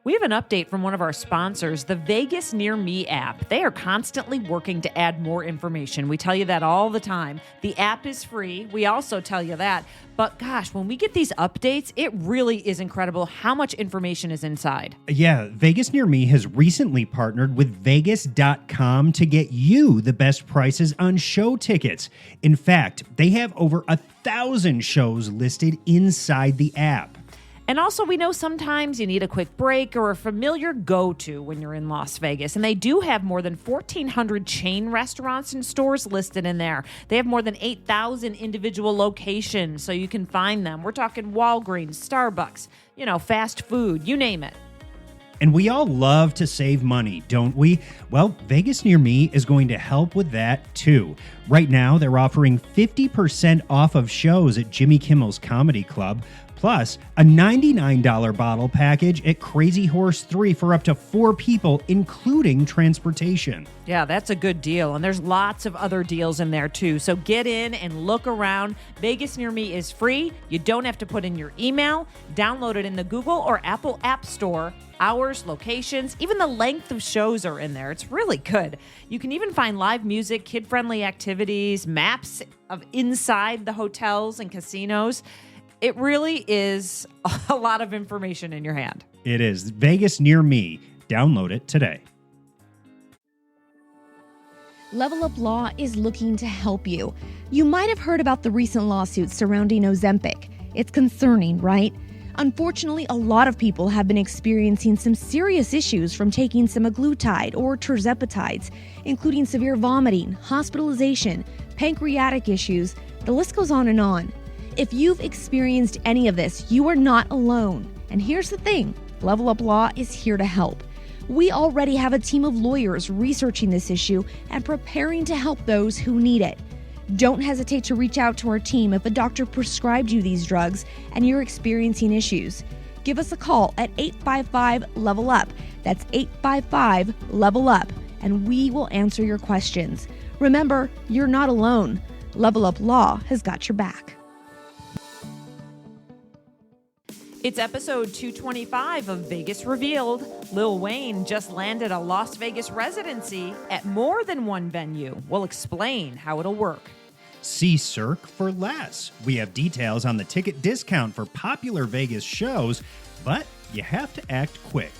We have an update from one of our sponsors, the Vegas Near Me app. They are constantly working to add more information. We tell you that all the time. The app is free. We also tell you that. But gosh, when we get these updates, it really is incredible how much information is inside. Yeah, Vegas Near Me has recently partnered with Vegas.com to get you the best prices on show tickets. In fact, they have over 1,000 shows listed inside the app. And also, we know sometimes you need a quick break or a familiar go-to when you're in Las Vegas. And they do have more than 1,400 chain restaurants and stores listed in there. They have more than 8,000 individual locations, so you can find them. We're talking Walgreens, Starbucks, fast food, you name it. And we all love to save money, don't we? Well, Vegas Near Me is going to help with that too. Right now, they're offering 50% off of shows at Jimmy Kimmel's Comedy Club, plus a $99 bottle package at Crazy Horse 3 for up to 4 people, including transportation. Yeah, that's a good deal. And there's lots of other deals in there too. So get in and look around. Vegas Near Me is free. You don't have to put in your email. Download it in the Google or Apple App Store. Hours, locations, even the length of shows are in there. It's really good. You can even find live music, kid-friendly activities, maps of inside the hotels and casinos. It really is a lot of information in your hand. It is. Vegas Near Me. Download it today. Level Up Law is looking to help you. You might have heard about the recent lawsuits surrounding Ozempic. It's concerning, right? Unfortunately, a lot of people have been experiencing some serious issues from taking semaglutide or tirzepatides, including severe vomiting, hospitalization, pancreatic issues. The list goes on and on. If you've experienced any of this, you are not alone. And here's the thing, Level Up Law is here to help. We already have a team of lawyers researching this issue and preparing to help those who need it. Don't hesitate to reach out to our team if a doctor prescribed you these drugs and you're experiencing issues. Give us a call at 855-LEVEL-UP. That's 855-LEVEL-UP, and we will answer your questions. Remember, you're not alone. Level Up Law has got your back. It's episode 225 of Vegas Revealed. Lil Wayne just landed a Las Vegas residency at more than one venue. We'll explain how it'll work. See Cirque for less. We have details on the ticket discount for popular Vegas shows, but you have to act quick.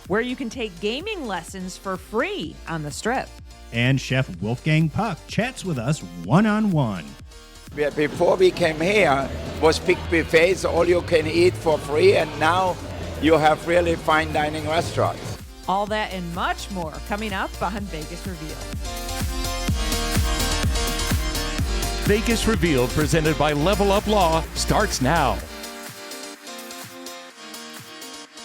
Where you can take gaming lessons for free on the Strip. And Chef Wolfgang Puck chats with us one-on-one. Before we came here, was big buffets, all you can eat for free, and now you have really fine dining restaurants. All that and much more coming up on Vegas Revealed. Vegas Revealed, presented by Level Up Law, starts now.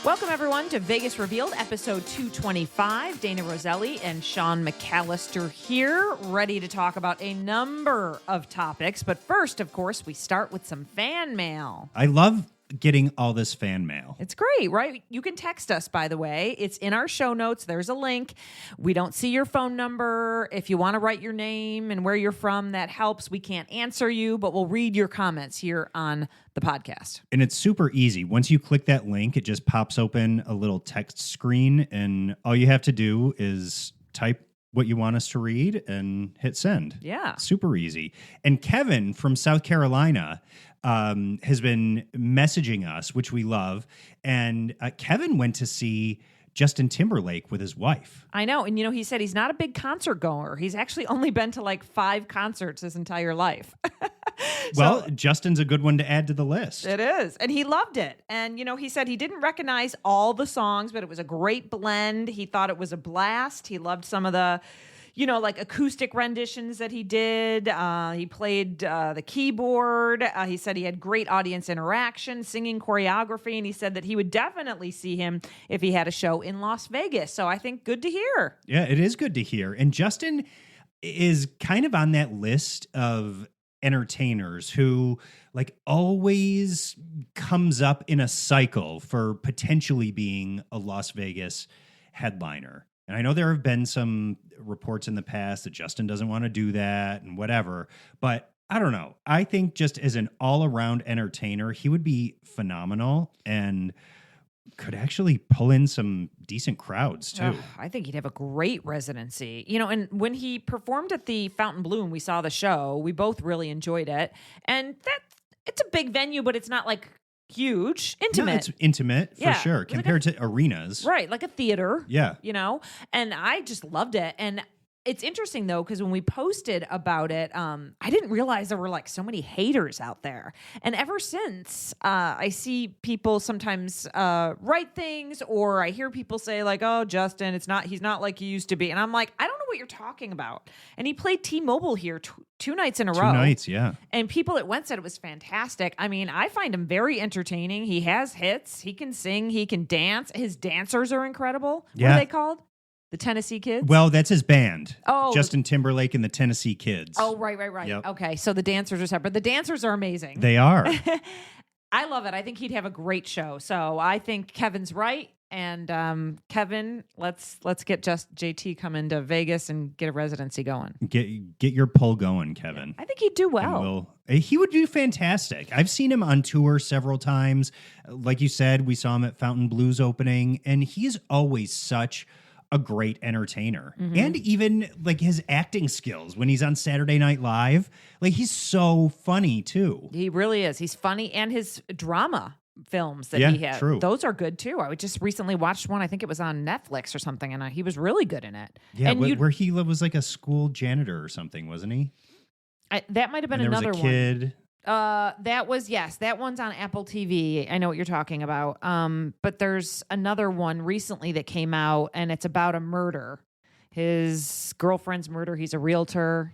Welcome, everyone, to Vegas Revealed, episode 225. Dana Roselli and Sean McAllister here, ready to talk about a number of topics. But first, of course, we start with some fan mail. I love getting all this fan mail. It's great, right? You can text us, by the way. It's in our show notes. There's a link. We don't see your phone number. If you want to write your name and where you're from, that helps. We can't answer you, but we'll read your comments here on the podcast. And it's super easy. Once you click that link, it just pops open a little text screen, and all you have to do is type what you want us to read and hit send. Yeah. Super easy. And Kevin from South Carolina has been messaging us, which we love. And Kevin went to see Justin Timberlake with his wife. I know. And, he said he's not a big concert goer. He's actually only been to like 5 concerts his entire life. Well, Justin's a good one to add to the list. It is. And he loved it. And, he said he didn't recognize all the songs, but it was a great blend. He thought it was a blast. He loved some of the, like acoustic renditions that he did. He played the keyboard. He said he had great audience interaction, singing choreography. And he said that he would definitely see him if he had a show in Las Vegas. So I think good to hear. Yeah, it is good to hear. And Justin is kind of on that list of entertainers who always comes up in a cycle for potentially being a Las Vegas headliner. And I know there have been some reports in the past that Justin doesn't want to do that and whatever, but I don't know. I think just as an all-around entertainer, he would be phenomenal. And could actually pull in some decent crowds too. I think he'd have a great residency. You know, and when he performed at the Fontainebleau and we saw the show, we both really enjoyed it. And it's a big venue, but it's not like huge, intimate. No, it's intimate for sure Like compared to arenas. Right, like a theater. Yeah. You know, and I just loved it. And it's interesting though, because when we posted about it, I didn't realize there were like so many haters out there. And ever since, I see people sometimes write things, or I hear people say like, "Oh, Justin, he's not like he used to be," and I'm like, I don't know what you're talking about. And he played T-Mobile here two nights in a row. 2 nights, yeah. And people that went said it was fantastic. I mean, I find him very entertaining. He has hits. He can sing. He can dance. His dancers are incredible. Yeah. What are they called? The Tennessee Kids? Well, that's his band. Oh. Justin Timberlake and the Tennessee Kids. Oh, right. Yep. Okay, so the dancers are separate. The dancers are amazing. They are. I love it. I think he'd have a great show. So I think Kevin's right. And Kevin, let's get JT come into Vegas and get a residency going. Get your pull going, Kevin. I think he'd do well. He would do fantastic. I've seen him on tour several times. Like you said, we saw him at Fontainebleau's opening, and he's always such a great entertainer. Mm-hmm. And even like his acting skills when he's on Saturday Night Live, like he's so funny too. He really is. He's funny, and his drama films that Yeah, he had, true. those are good too. I just recently watched one. I think it was on Netflix or something, and he was really good in it. Yeah, and where he was like a school janitor or something, wasn't he? That might have been And there another was a kid. That one's on Apple TV. I know what you're talking about. But there's another one recently that came out, and it's about a murder. His girlfriend's murder. He's a realtor.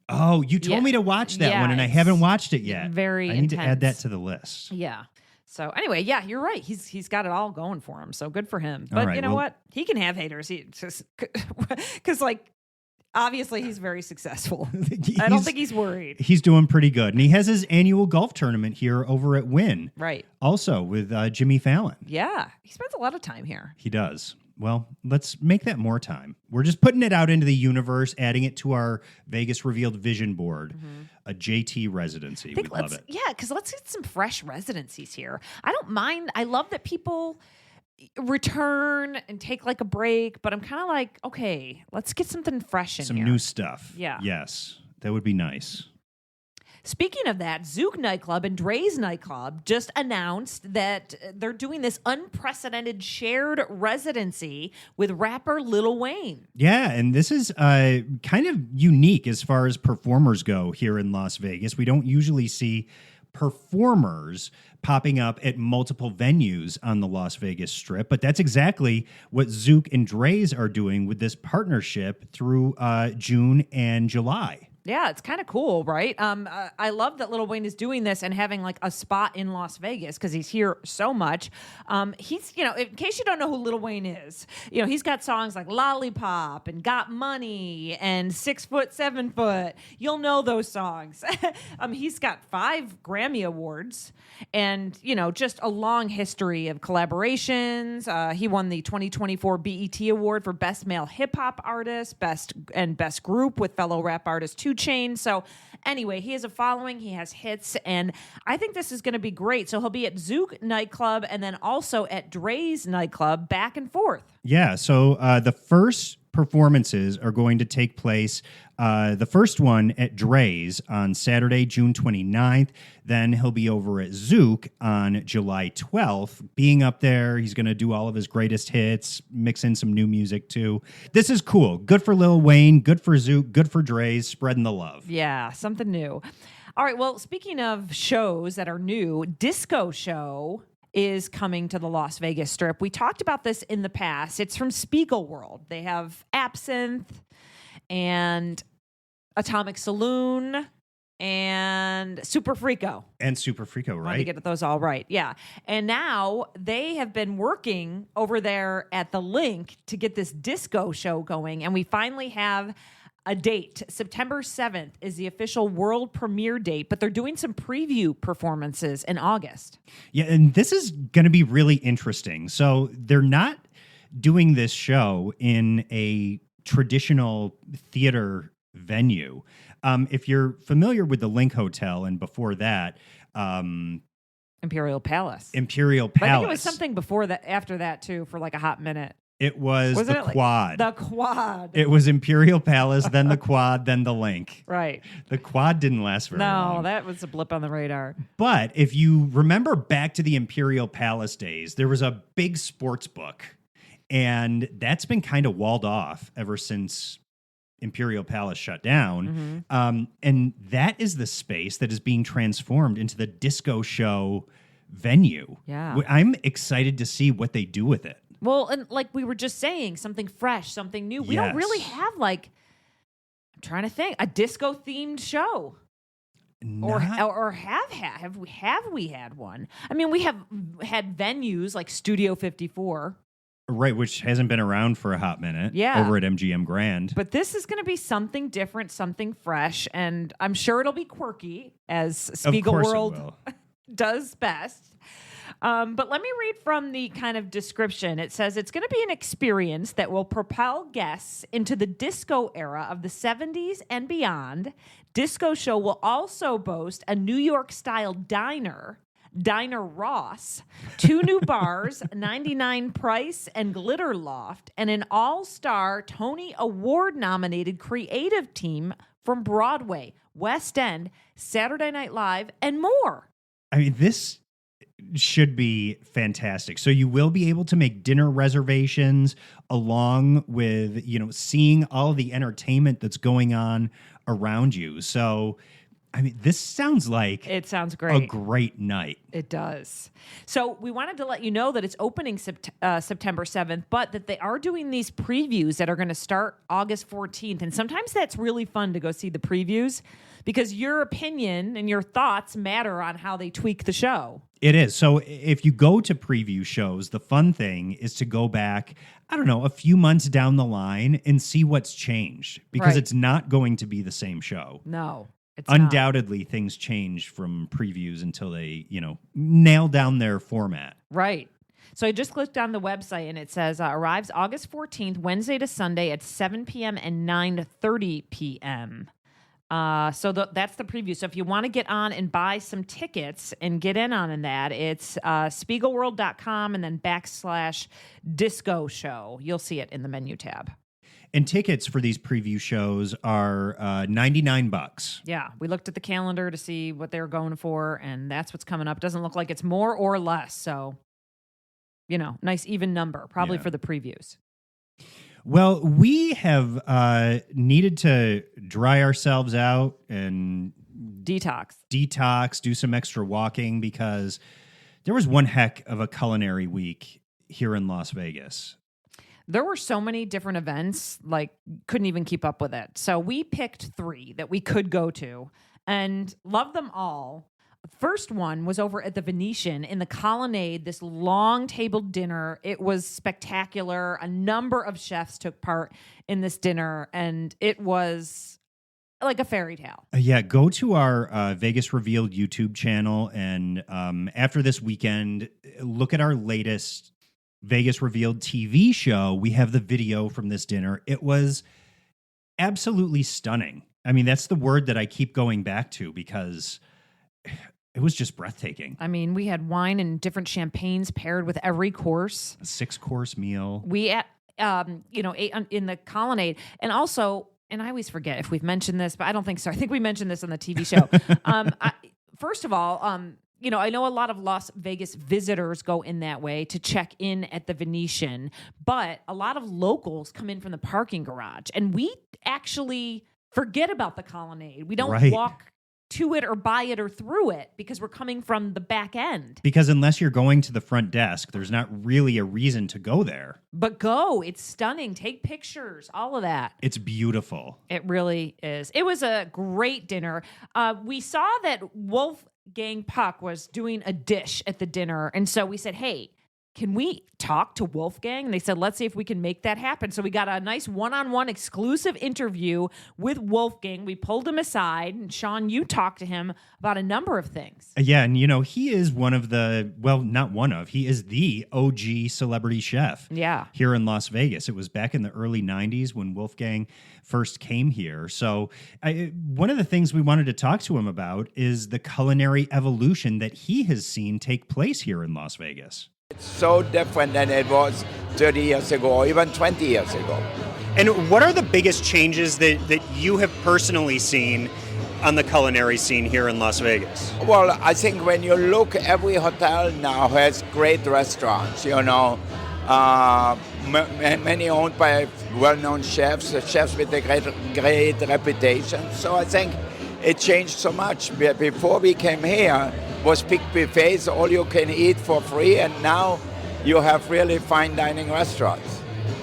Oh, you told me to watch that one, and I haven't watched it yet. Very I need to add that intense. to the list. Yeah. So anyway, yeah, you're right. He's got it all going for him. So good for him. But right, you know well- what? He can have haters. He just because like obviously he's very successful. I don't think he's worried. He's doing pretty good. And he has his annual golf tournament here over at Wynn. Right. Also with Jimmy Fallon. Yeah. He spends a lot of time here. He does. Well, let's make that more time. We're just putting it out into the universe, adding it to our Vegas Revealed vision board, a JT residency. We'd love it. Yeah, because let's get some fresh residencies here. I don't mind. I love that people return and take like a break, but I'm kind of like, okay, let's get something fresh in Some here. new stuff. Yeah. Yes, that would be nice. Speaking of that, Zook Nightclub and Dre's Nightclub just announced that they're doing this unprecedented shared residency with rapper Lil Wayne. Yeah, and this is kind of unique as far as performers go here in Las Vegas. We don't usually see performers popping up at multiple venues on the Las Vegas Strip, but that's exactly what Zook and Dre's are doing with this partnership through June and July. Yeah, it's kind of cool, right? I love that Lil Wayne is doing this and having like a spot in Las Vegas because he's here so much. He's, in case you don't know who Lil Wayne is, he's got songs like Lollipop and Got Money and 6 Foot, 7 Foot. You'll know those songs. He's got 5 Grammy Awards and, just a long history of collaborations. He won the 2024 BET Award for Best Male Hip Hop Artist, Best Group with fellow rap artist 2 Chainz. So anyway, he has a following, he has hits, and I think this is going to be great. So he'll be at Zook Nightclub and then also at Dre's Nightclub, back and forth. Yeah, so the first performances are going to take place, the first one at Dre's on Saturday, June 29th. Then he'll be over at Zook on July 12th. Being up there, he's going to do all of his greatest hits, mix in some new music too. This is cool. Good for Lil Wayne, good for Zook, good for Dre's, spreading the love. Yeah, something new. All right, well, speaking of shows that are new, Disco Show is coming to the Las Vegas Strip. We talked about this in the past. It's from Spiegelworld. They have Absinthe and Atomic Saloon and Super Freako. And Super Freako, Want to right? get those all right. Yeah. And now they have been working over there at the Link to get this disco show going. And we finally have a date. September 7th is the official world premiere date, but they're doing some preview performances in August. Yeah, and this is going to be really interesting. So they're not doing this show in a traditional theater venue. If you're familiar with the Link Hotel and before that, Imperial Palace. Imperial But Palace. I think it was something before that, after that too, for like a hot minute. It was Wasn't the it like- Quad. The Quad. It was Imperial Palace, then the Quad, then the Link. Right. The Quad didn't last very long. No, that was a blip on the radar. But if you remember back to the Imperial Palace days, there was a big sports book, and that's been kind of walled off ever since Imperial Palace shut down. And that is the space that is being transformed into the disco show venue. Yeah. I'm excited to see what they do with it. Well, and like we were just saying, something fresh, something new. We don't really Yes. have like, I'm trying to think, a disco themed show. Or have we had one? I mean, we have had venues like Studio 54. Right, which hasn't been around for a hot minute. Yeah. Over at MGM Grand. But this is going to be something different, something fresh, and I'm sure it'll be quirky, as Spiegel Of course World it will. does best. But let me read from the kind of description. It says it's going to be an experience that will propel guests into the disco era of the 70s and beyond. Disco Show will also boast a New York-style diner, Diner Ross, 2 new bars, 99 Price and Glitter Loft, and an all-star Tony Award-nominated creative team from Broadway, West End, Saturday Night Live, and more. I mean, this should be fantastic. So you will be able to make dinner reservations along with, seeing all the entertainment that's going on around you. So, I mean, this sounds like It sounds great. a great night. It does. So we wanted to let you know that it's opening September 7th, but that they are doing these previews that are going to start August 14th. And sometimes that's really fun to go see the previews because your opinion and your thoughts matter on how they tweak the show. It is. So if you go to preview shows, the fun thing is to go back, I don't know, a few months down the line and see what's changed because Right. it's not going to be the same show. No, it's not. Undoubtedly, things change from previews until they, nail down their format. Right. So I just clicked on the website and it says arrives August 14th, Wednesday to Sunday at 7 p.m. and 9:30 p.m. So that's the preview. So if you want to get on and buy some tickets and get in on that, it's spiegelworld.com and then /disco show. You'll see it in the menu tab. And tickets for these preview shows are $99. Yeah, we looked at the calendar to see what they were going for, and that's what's coming up. Doesn't look like it's more or less. So, nice even number, probably Yeah. for the previews. Well, we have needed to dry ourselves out and Detox, do some extra walking because there was one heck of a culinary week here in Las Vegas. There were so many different events, like couldn't even keep up with it. So we picked 3 that we could go to and loved them all. First one was over at the Venetian in the Colonnade, this long table dinner. It was spectacular. A number of chefs took part in this dinner, and it was like a fairy tale. Yeah, go to our Vegas Revealed YouTube channel, and after this weekend, look at our latest Vegas Revealed TV show. We have the video from this dinner. It was absolutely stunning. I mean, that's the word that I keep going back to because it was just breathtaking. I mean, we had wine and different champagnes paired with every course. A 6-course meal. We ate in the Colonnade, and also, and I always forget if we've mentioned this, but I don't think so. I think we mentioned this on the TV show. First of all, I know a lot of Las Vegas visitors go in that way to check in at the Venetian, but a lot of locals come in from the parking garage, and we actually forget about the Colonnade. We don't walk to it or by it or through it because we're coming from the back end. Because unless you're going to the front desk, there's not really a reason to go there. But go. It's stunning. Take pictures. All of that. It's beautiful. It really is. It was a great dinner. We saw that Wolfgang Puck was doing a dish at the dinner. And so we said, hey, can we talk to Wolfgang? And they said, let's see if we can make that happen. So we got a nice one-on-one exclusive interview with Wolfgang. We pulled him aside, and Sean, you talked to him about a number of things. Yeah, and he is one of the, well, not one of, he is the OG celebrity chef here in Las Vegas. It was back in the early 90s when Wolfgang first came here. So one of the things we wanted to talk to him about is the culinary evolution that he has seen take place here in Las Vegas. It's so different than it was 30 years ago, or even 20 years ago. And what are the biggest changes that you have personally seen on the culinary scene here in Las Vegas? Well, I think when you look, every hotel now has great restaurants, many owned by well-known chefs with a great reputation. So I think it changed so much. Before we came here, was big buffets, all you can eat for free, and now you have really fine dining restaurants.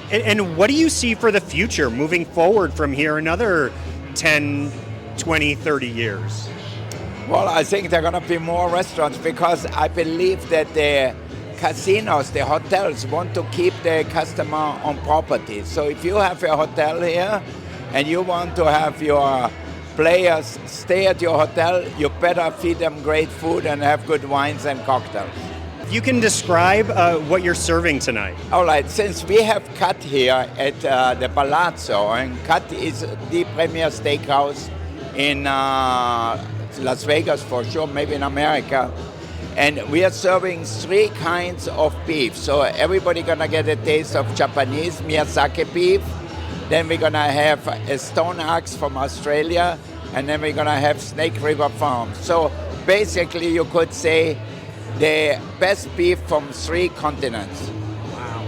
And what do you see for the future moving forward from here another 10, 20, 30 years? Well, I think there are going to be more restaurants because I believe that the casinos, the hotels, want to keep the customer on property. So if you have a hotel here and you want to have your players stay at your hotel, you better feed them great food and have good wines and cocktails. You can describe what you're serving tonight. All right, since we have Cut here at the Palazzo, and Cut is the premier steakhouse in Las Vegas for sure, maybe in America, and we are serving 3 kinds of beef. So everybody gonna get a taste of Japanese Miyazaki beef. Then we're gonna have a stone axe from Australia, and then we're gonna have Snake River Farm. So basically, you could say the best beef from 3 continents. Wow.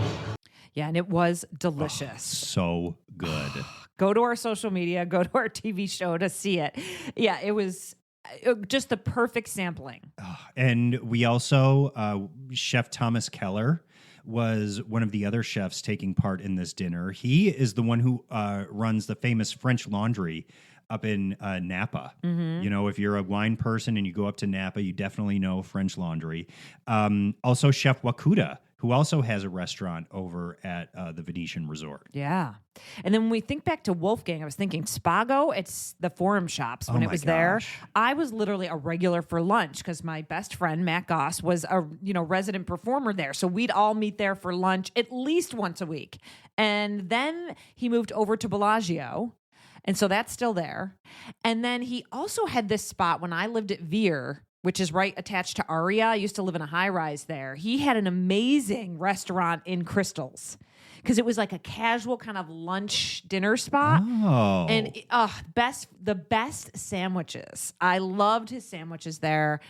Yeah, and it was delicious. So good. Go to our social media, go to our TV show to see it. Yeah, it was just the perfect sampling. And we also, Chef Thomas Keller was one of the other chefs taking part in this dinner. He is the one who runs the famous French Laundry up in Napa. Mm-hmm. If you're a wine person and you go up to Napa, you definitely know French Laundry. Also, Chef Wakuda, who also has a restaurant over at the Venetian Resort. Yeah. And then when we think back to Wolfgang, I was thinking Spago, it's the Forum Shops when it was there. I was literally a regular for lunch because my best friend, Matt Goss, was a resident performer there. So we'd all meet there for lunch at least once a week. And then he moved over to Bellagio. And so that's still there. And then he also had this spot when I lived at Veer, which is right attached to Aria. I used to live in a high-rise there. He had an amazing restaurant in Crystals because it was like a casual kind of lunch dinner spot. Oh. And the best sandwiches. I loved his sandwiches there.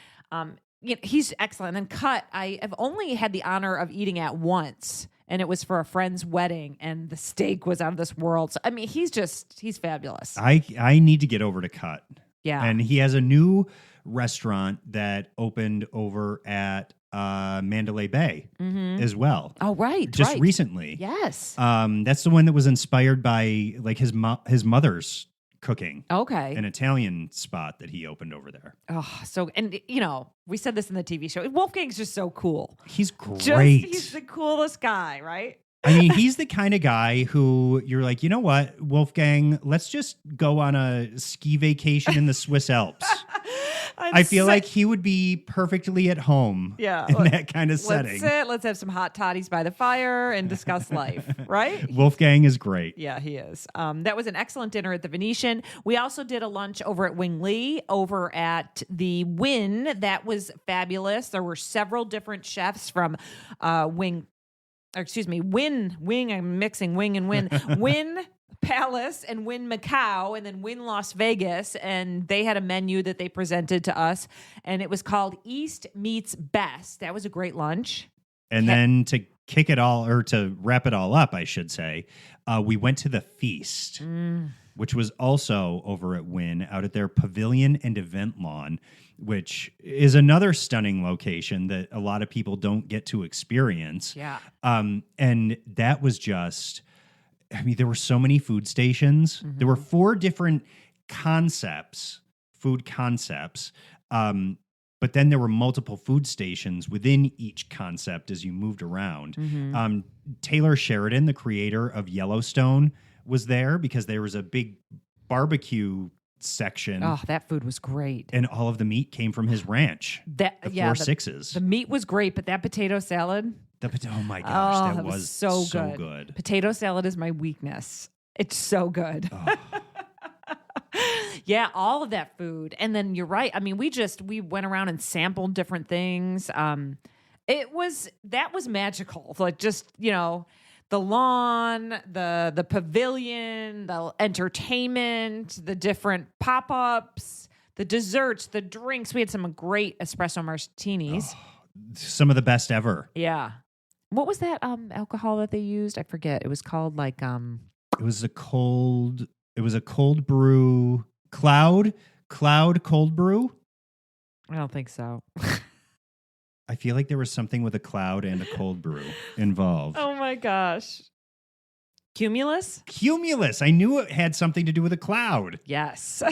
He's excellent. And Cut, I have only had the honor of eating at once, and it was for a friend's wedding, and the steak was out of this world. So, I mean, he's fabulous. I need to get over to Cut. Yeah. And he has a new restaurant that opened over at Mandalay Bay as well. Oh, right. Just recently. Yes. That's the one that was inspired by like his mother's cooking. Okay. An Italian spot that he opened over there. Oh, and we said this in the TV show. Wolfgang's just so cool. He's great. He's the coolest guy, right? I mean, he's the kind of guy who you're like, you know what, Wolfgang, let's just go on a ski vacation in the Swiss Alps. I feel like he would be perfectly at home in that kind of setting. Let's have some hot toddies by the fire and discuss life, right? Wolfgang is great. Yeah, he is. That was an excellent dinner at the Venetian. We also did a lunch over at Wing Lee, over at the Wynn. That was fabulous. There were several different chefs from Wynn. I'm mixing Wing and Wynn. Wynn Palace and Wynn Macau and then Wynn Las Vegas. And they had a menu that they presented to us. And it was called East Meets Best. That was a great lunch. And then to kick it all, or to wrap it all up, I should say, we went to the Feast, which was also over at Wynn, out at their pavilion and event lawn, which is another stunning location that a lot of people don't get to experience. Yeah. And that was just, there were so many food stations. Mm-hmm. There were 4 different food concepts. but then there were multiple food stations within each concept as you moved around. Taylor Sheridan, the creator of Yellowstone, was there because there was a big barbecue section. Oh, that food was great. And all of the meat came from his ranch. The Four Sixes. The meat was great, but that potato salad. Oh my gosh, that was so good. Potato salad is my weakness. It's so good. Oh. Yeah, all of that food. And then you're right. I mean, we went around and sampled different things. That was magical. Like just, the lawn, the pavilion, the entertainment, the different pop-ups, the desserts, the drinks. We had some great espresso martinis. Oh, some of the best ever. Yeah. What was that alcohol that they used? I forget. It was called like It was a cold brew, cloud cold brew. I don't think so. I feel like there was something with a cloud and a cold brew involved. Oh my gosh. Cumulus? Cumulus. I knew it had something to do with a cloud. Yes.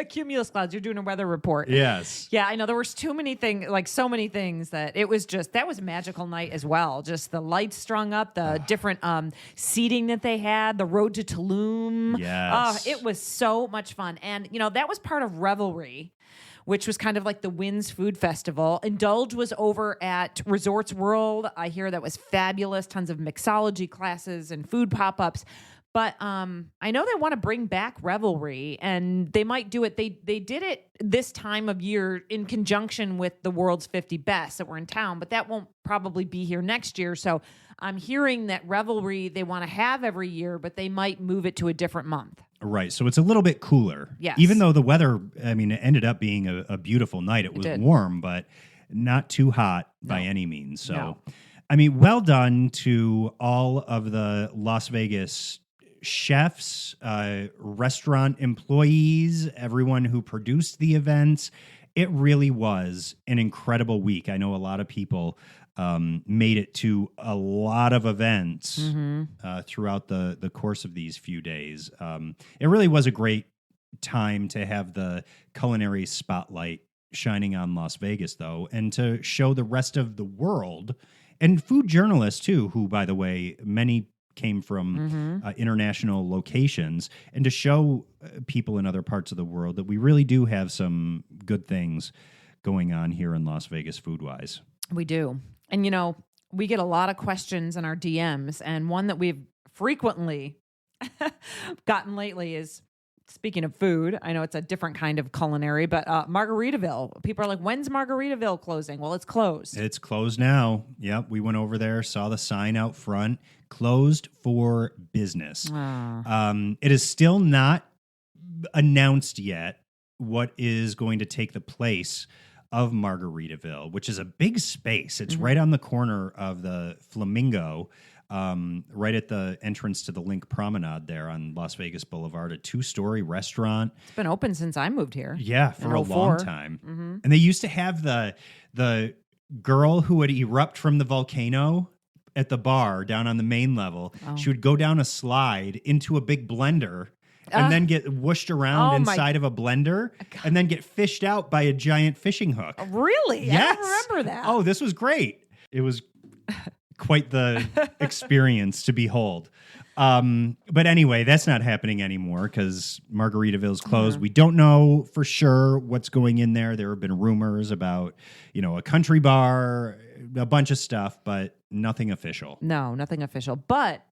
Cumulus clouds. You're doing a weather report. Yes. Yeah, I know there was so many things that it was that was a magical night as well. Just the lights strung up, the different seating that they had, the road to Tulum. Yes. It was so much fun. And, that was part of Revelry, which was kind of like the Winds Food Festival. Indulge was over at Resorts World. I hear that was fabulous. Tons of mixology classes and food pop-ups. But I know they want to bring back Revelry, and they might do it. They did it this time of year in conjunction with the World's 50 Best that were in town, but that won't probably be here next year. So I'm hearing that Revelry they want to have every year, but they might move it to a different month. Right. So it's a little bit cooler. Yes. Even though the weather, it ended up being a beautiful night. It was warm, but not too hot by any means. So, well done to all of the Las Vegas chefs, restaurant employees, everyone who produced the events. It really was an incredible week. I know a lot of people made it to a lot of events throughout the course of these few days. It really was a great time to have the culinary spotlight shining on Las Vegas, though, and to show the rest of the world and food journalists, too, who, by the way, many came from international locations, and to show people in other parts of the world that we really do have some good things going on here in Las Vegas food-wise. We do. And, we get a lot of questions in our DMs, and one that we've frequently gotten lately is, speaking of food, I know it's a different kind of culinary, but Margaritaville. People are like, when's Margaritaville closing? Well, it's closed. It's closed now. Yep, we went over there, saw the sign out front, closed for business. It is still not announced yet what is going to take the place of Margaritaville, which is a big space. It's right on the corner of the Flamingo, right at the entrance to the Link Promenade there on Las Vegas Boulevard, a 2-story restaurant. It's been open since I moved here. Yeah, for a long time. And they used to have the girl who would erupt from the volcano at the bar down on the main level. She would go down a slide into a big blender and then get whooshed around inside of a blender and then get fished out by a giant fishing hook. Really? Yes. I don't remember that. Oh, this was great. It was quite the experience to behold. But anyway, that's not happening anymore because Margaritaville's closed. We don't know for sure what's going in there. There have been rumors about, a country bar, a bunch of stuff, but nothing official. No, nothing official. But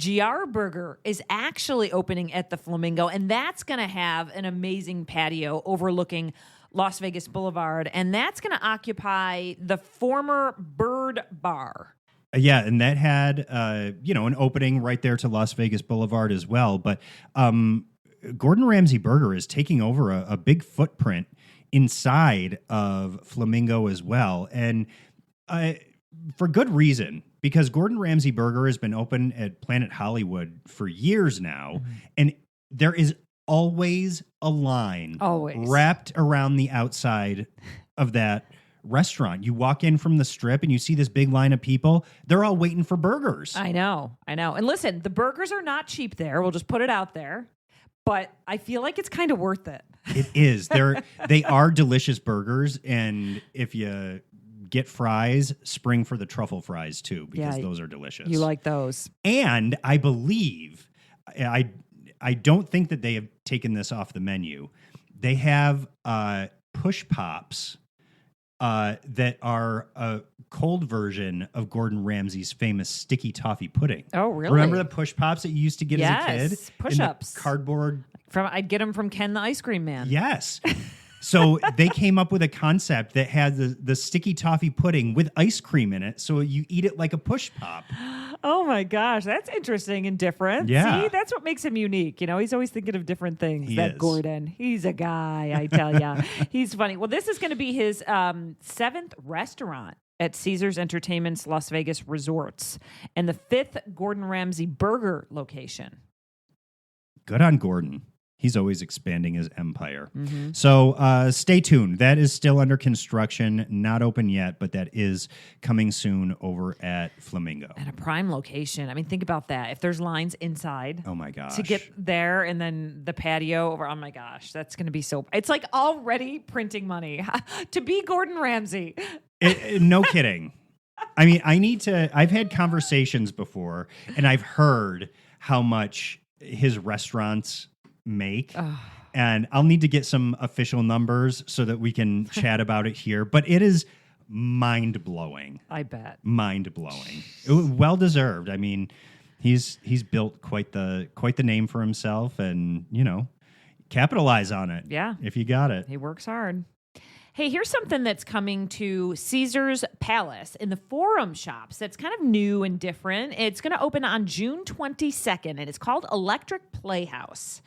GR Burger is actually opening at the Flamingo, and that's going to have an amazing patio overlooking Las Vegas Boulevard, and that's going to occupy the former Bird Bar. Yeah, and that had, an opening right there to Las Vegas Boulevard as well. But Gordon Ramsay Burger is taking over a big footprint inside of Flamingo as well. And for good reason, because Gordon Ramsay Burger has been open at Planet Hollywood for years now. And there is always a line wrapped around the outside of that restaurant. You walk in from the Strip and you see this big line of people. They're all waiting for burgers. I know. And listen, the burgers are not cheap there. We'll just put it out there. But I feel like it's kind of worth it. It is. They are delicious burgers, and if you get fries, spring for the truffle fries too, because those are delicious. You like those. And I believe, I don't think that they have taken this off the menu. They have push pops that are a cold version of Gordon Ramsay's famous sticky toffee pudding. Oh, really? Remember the push pops that you used to get as a kid? Yes, push-ups. In the cardboard. I'd get them from Ken the Ice Cream Man. Yes. So they came up with a concept that had the sticky toffee pudding with ice cream in it, so you eat it like a push pop. Oh my gosh, that's interesting and different. Yeah. See, that's what makes him unique. You know, he's always thinking of different things. He that is. Gordon, he's a guy, I tell ya. He's funny. Well, this is going to be his 7th restaurant at Caesars Entertainment's Las Vegas Resorts and the 5th Gordon Ramsay burger location. Good on Gordon. He's always expanding his empire. Mm-hmm. So stay tuned. That is still under construction, not open yet, but that is coming soon over at Flamingo. At a prime location. I mean, think about that. If there's lines inside. Oh my gosh. To get there and then the patio over. Oh my gosh, that's going to be so. It's like already printing money to be Gordon Ramsay. No kidding. I mean, I've had conversations before and I've heard how much his restaurants make. And I'll need to get some official numbers so that we can chat about it here. But it is mind-blowing. I bet. Mind-blowing. Well deserved. I mean, he's built quite the name for himself, and capitalize on it. Yeah. If you got it. He works hard. Hey, here's something that's coming to Caesars Palace in the Forum Shops that's kind of new and different. It's going to open on June 22nd, and it's called Electric Playhouse.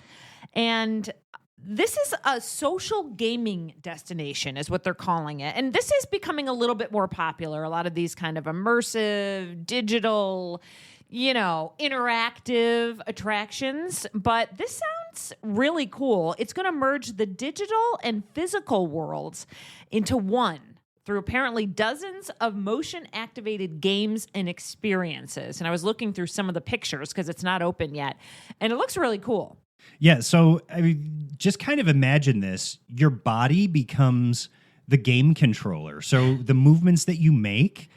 And this is a social gaming destination is what they're calling it. And this is becoming a little bit more popular. A lot of these kind of immersive, digital, interactive attractions. But this sounds really cool. It's going to merge the digital and physical worlds into one through apparently dozens of motion-activated games and experiences. And I was looking through some of the pictures because it's not open yet. And it looks really cool. Yeah, so I mean, just kind of imagine this. Your body becomes the game controller. So the movements that you make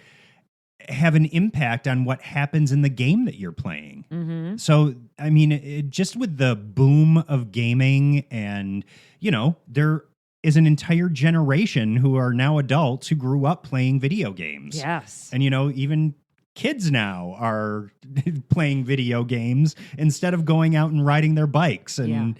have an impact on what happens in the game that you're playing. Mm-hmm. So, I mean, just with the boom of gaming and, there is an entire generation who are now adults who grew up playing video games. Yes. And, even kids now are playing video games instead of going out and riding their bikes and,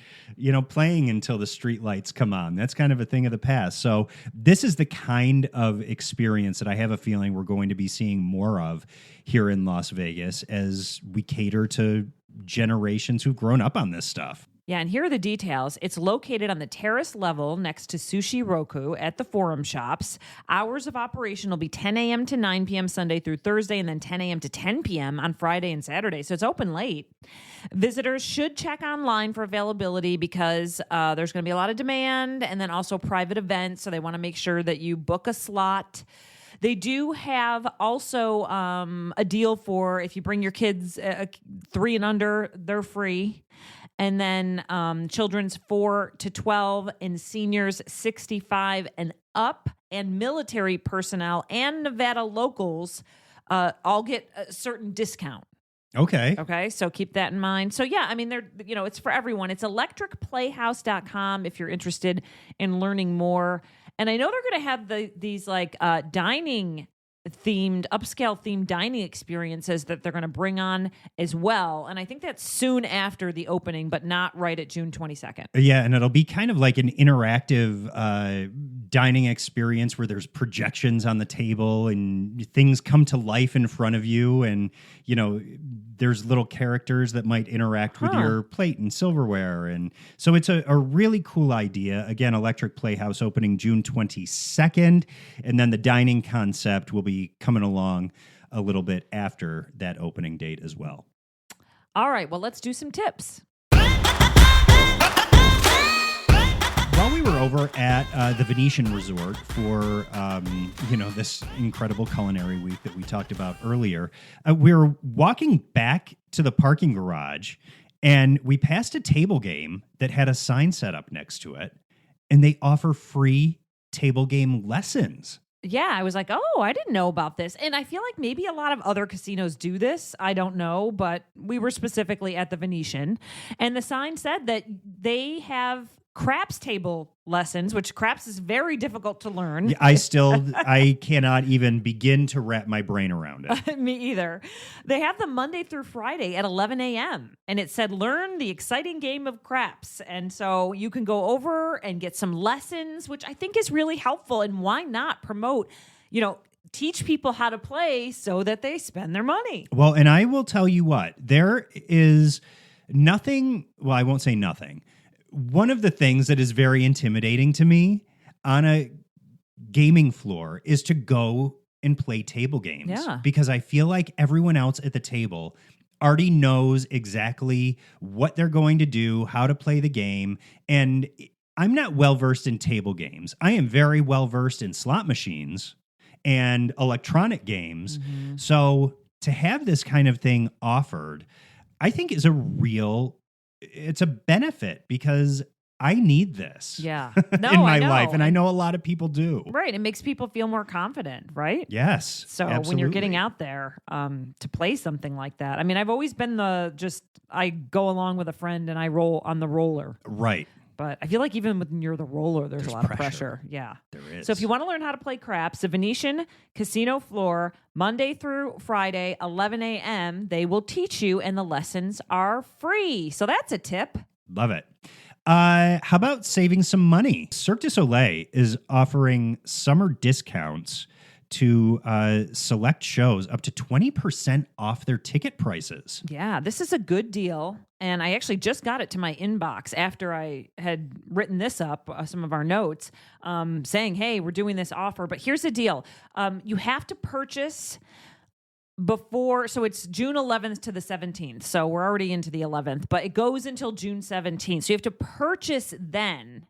playing until the street lights come on. That's kind of a thing of the past. So this is the kind of experience that I have a feeling we're going to be seeing more of here in Las Vegas as we cater to generations who've grown up on this stuff. Yeah, and here are the details. It's located on the terrace level next to Sushi Roku at the Forum Shops. Hours of operation will be 10 a.m. to 9 p.m. Sunday through Thursday, and then 10 a.m. to 10 p.m. on Friday and Saturday. So it's open late. Visitors should check online for availability because there's going to be a lot of demand, and then also private events. So they want to make sure that you book a slot. They do have also a deal for if you bring your kids 3 and under, they're free. And then children's 4 to 12 and seniors 65 and up, and military personnel and Nevada locals all get a certain discount. Okay. So keep that in mind. So yeah, I mean, it's for everyone. It's electricplayhouse.com if you're interested in learning more. And I know they're going to have these dining upscale themed dining experiences that they're going to bring on as well. And I think that's soon after the opening, but not right at June 22nd. Yeah, and it'll be kind of like an interactive dining experience where there's projections on the table and things come to life in front of you. And, there's little characters that might interact with your plate and silverware. And so it's a really cool idea. Again, Electric Playhouse opening June 22nd. And then the dining concept will be coming along a little bit after that opening date as well. All right, well, let's do some tips. While we were over at the Venetian Resort for, this incredible culinary week that we talked about earlier, we were walking back to the parking garage, and we passed a table game that had a sign set up next to it. and they offer free table game lessons. Yeah, I was like, oh, I didn't know about this. And I feel like maybe a lot of other casinos do this. I don't know, but we were specifically at the Venetian. And the sign said that they have craps table lessons, which craps is very difficult to learn. Yeah, I cannot even begin to wrap my brain around it. Me either. They have them Monday through Friday at 11 a.m. And it said, learn the exciting game of craps. And so you can go over and get some lessons, which I think is really helpful. And why not promote, teach people how to play so that they spend their money? Well, and I will tell you what, there is nothing, well, I won't say nothing. One of the things that is very intimidating to me on a gaming floor is to go and play table games. Yeah. Because I feel like everyone else at the table already knows exactly what they're going to do, how to play the game. And I'm not well-versed in table games. I am very well-versed in slot machines and electronic games. Mm-hmm. So to have this kind of thing offered, I think is it's a benefit because I need this Yeah. in No, my I know. life. And I know a lot of people do. Right. It makes people feel more confident, right? Yes. So when you're getting out there to play something like that, I mean, I've always been I go along with a friend and I roll on the roller. Right. But I feel like even when you're the roller, there's a lot of pressure. Yeah. There is. So if you want to learn how to play craps, the Venetian casino floor, Monday through Friday, 11 a.m., they will teach you and the lessons are free. So that's a tip. Love it. How about saving some money? Cirque du Soleil is offering summer discounts to select shows up to 20% off their ticket prices. Yeah, this is a good deal. And I actually just got it to my inbox after I had written this up, some of our notes, saying, hey, we're doing this offer. But here's the deal. You have to purchase before, so it's June 11th to the 17th. So we're already into the 11th, but it goes until June 17th. So you have to purchase then.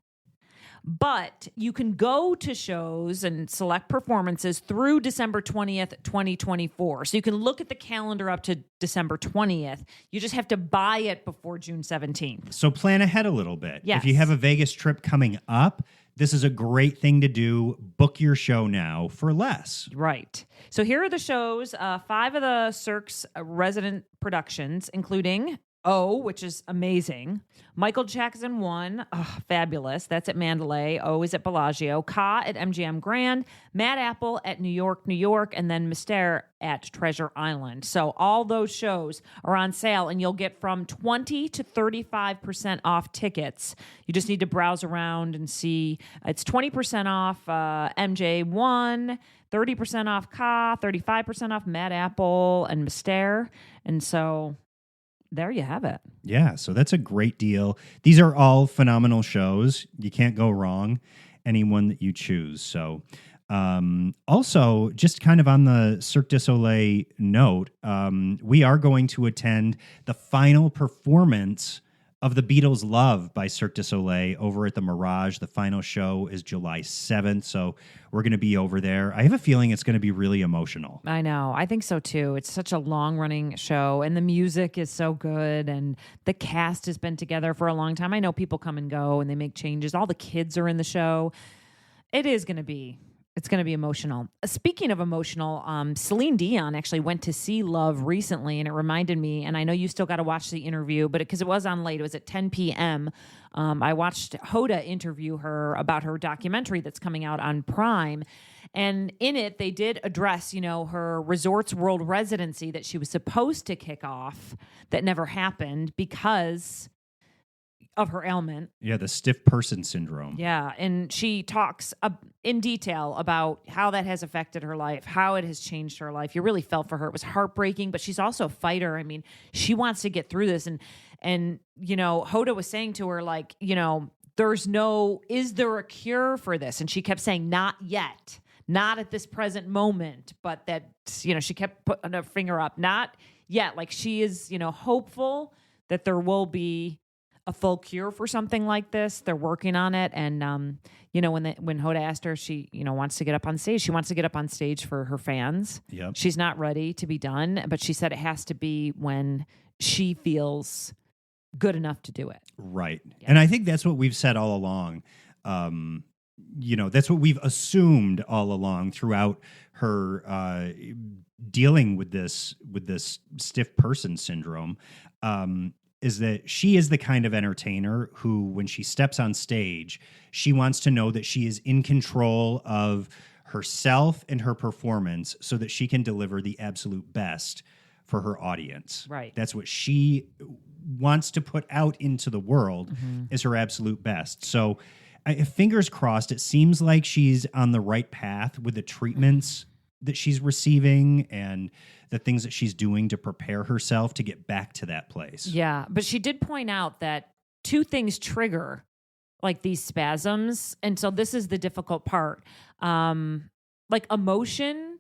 But you can go to shows and select performances through December 20th, 2024. So you can look at the calendar up to December 20th. You just have to buy it before June 17th. So plan ahead a little bit. Yes. If you have a Vegas trip coming up, this is a great thing to do. Book your show now for less. Right. So here are the shows, 5 of the Cirque's resident productions, including which is amazing. Michael Jackson 1, fabulous. That's at Mandalay. Is at Bellagio. Ka at MGM Grand. Mad Apple at New York, and then Mystère at Treasure Island. So all those shows are on sale, and you'll get from 20 to 35% off tickets. You just need to browse around and see. It's 20% off MJ1, 30% off Ka, 35% off Mad Apple and Mystère. And so there you have it. Yeah, so that's a great deal. These are all phenomenal shows. You can't go wrong. Any one that you choose. So also, just kind of on the Cirque du Soleil note, we are going to attend the final performance of The Beatles' Love by Cirque du Soleil over at the Mirage. The final show is July 7th, so we're going to be over there. I have a feeling it's going to be really emotional. I know. I think so, too. It's such a long-running show, and the music is so good, and the cast has been together for a long time. I know people come and go, and they make changes. All the kids are in the show. It's going to be emotional. Speaking of emotional, Celine Dion actually went to see Love recently, and it reminded me, and I know you still got to watch the interview, but because it was on late, it was at 10 p.m., I watched Hoda interview her about her documentary that's coming out on Prime, and in it, they did address, her Resorts World Residency that she was supposed to kick off that never happened because of her ailment. Yeah, the stiff person syndrome. Yeah, and she talks in detail about how that has affected her life, how it has changed her life. You really felt for her. It was heartbreaking, but she's also a fighter. I mean, she wants to get through this. And Hoda was saying to her, like, is there a cure for this? And she kept saying, not yet, not at this present moment, but that, she kept putting her finger up, not yet. Like she is, hopeful that there will be a full cure for something like this. They're working on it. And, when Hoda asked her, she, wants to get up on stage. She wants to get up on stage for her fans. Yep. She's not ready to be done, but she said it has to be when she feels good enough to do it. Right. Yeah. And I think that's what we've said all along. That's what we've assumed all along throughout her dealing with this stiff person syndrome, is that she is the kind of entertainer who, when she steps on stage, she wants to know that she is in control of herself and her performance so that she can deliver the absolute best for her audience. Right. That's what she wants to put out into the world, is her absolute best. So fingers crossed, it seems like she's on the right path with the treatments that she's receiving and the things that she's doing to prepare herself to get back to that place. Yeah, but she did point out that two things trigger like these spasms. And so this is the difficult part. Like emotion,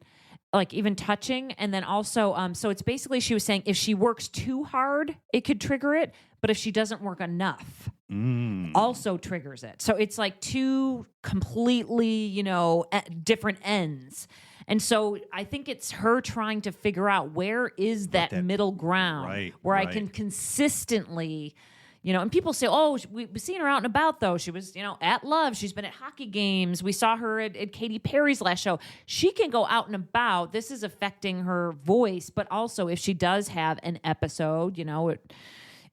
like even touching. And then also, so it's basically, she was saying if she works too hard, it could trigger it. But if she doesn't work enough, also triggers it. So it's like two completely, different ends. And so I think it's her trying to figure out where is that middle ground where I can consistently, and people say, oh, we've seen her out and about, though. She was, at Love. She's been at hockey games. We saw her at Katy Perry's last show. She can go out and about. This is affecting her voice. But also, if she does have an episode,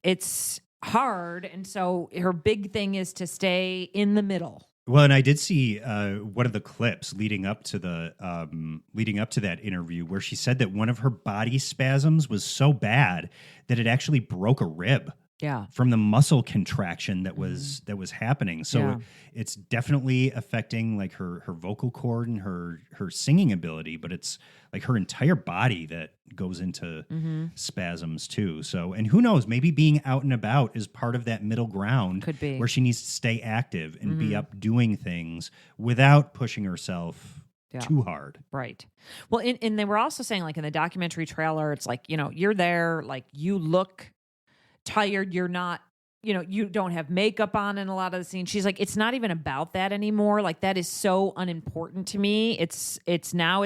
it's hard. And so her big thing is to stay in the middle. Well, and I did see one of the clips leading up to that interview where she said that one of her body spasms was so bad that it actually broke a rib. Yeah. From the muscle contraction that was happening. So it's definitely affecting like her vocal cord and her singing ability, but it's like her entire body that goes into spasms too. So, and who knows, maybe being out and about is part of that middle ground. Could be. Where she needs to stay active and be up doing things without pushing herself too hard. Right. Well, and they were also saying, like in the documentary trailer, it's like, you're there, like you look tired, you're not, you don't have makeup on in a lot of the scenes. She's like, it's not even about that anymore. Like that is so unimportant to me. It's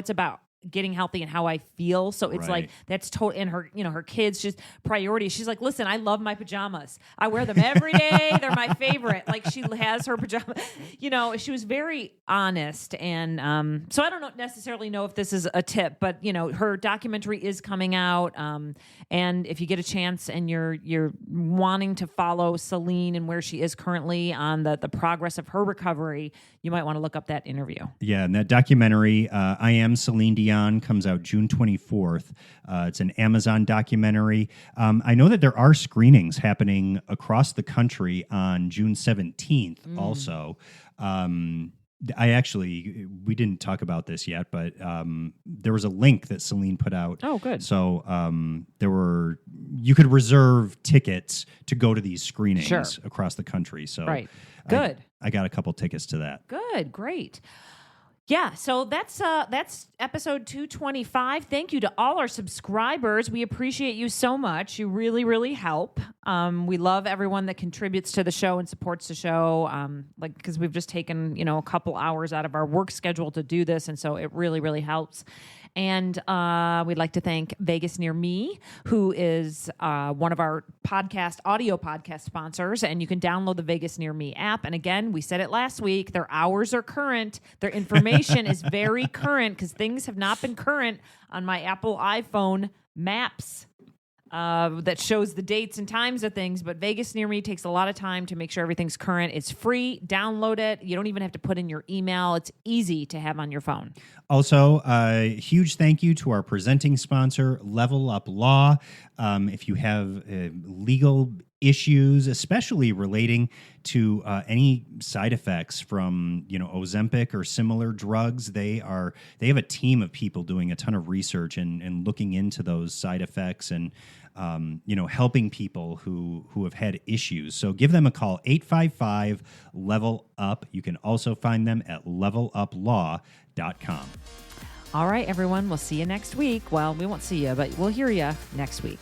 about getting healthy and how I feel. So it's like, that's total. And her, her kids, just priority. She's like, listen, I love my pajamas. I wear them every day. They're my favorite. Like she has her pajamas, she was very honest. And so I don't necessarily know if this is a tip, but her documentary is coming out. And if you get a chance and you're wanting to follow Celine and where she is currently on the progress of her recovery, you might want to look up that interview. Yeah, and that documentary, I Am Celine Dion, comes out June 24th. It's an Amazon documentary. I know that there are screenings happening across the country on June 17th also. We didn't talk about this yet, but there was a link that Celine put out. Oh, good. So you could reserve tickets to go to these screenings across the country. So Good. I got a couple tickets to that. Good. Great. Yeah, so that's episode 225. Thank you to all our subscribers. We appreciate you so much. You really, really help. We love everyone that contributes to the show and supports the show. Because we've just taken a couple hours out of our work schedule to do this, and so it really, really helps. And we'd like to thank Vegas Near Me, who is one of our audio podcast sponsors. And you can download the Vegas Near Me app. And again, we said it last week, their hours are current. Their information is very current because things have not been current on my Apple iPhone maps that shows the dates and times of things. But Vegas Near Me takes a lot of time to make sure everything's current. It's free. Download it. You don't even have to put in your email. It's easy to have on your phone. Also, a huge thank you to our presenting sponsor, Level Up Law. If you have legal issues, especially relating to any side effects from Ozempic or similar drugs, they have a team of people doing a ton of research and looking into those side effects and helping people who have had issues. So give them a call, 855-LEVEL-UP. You can also find them at leveluplaw.com. All right, everyone. We'll see you next week. Well, we won't see you, but we'll hear you next week.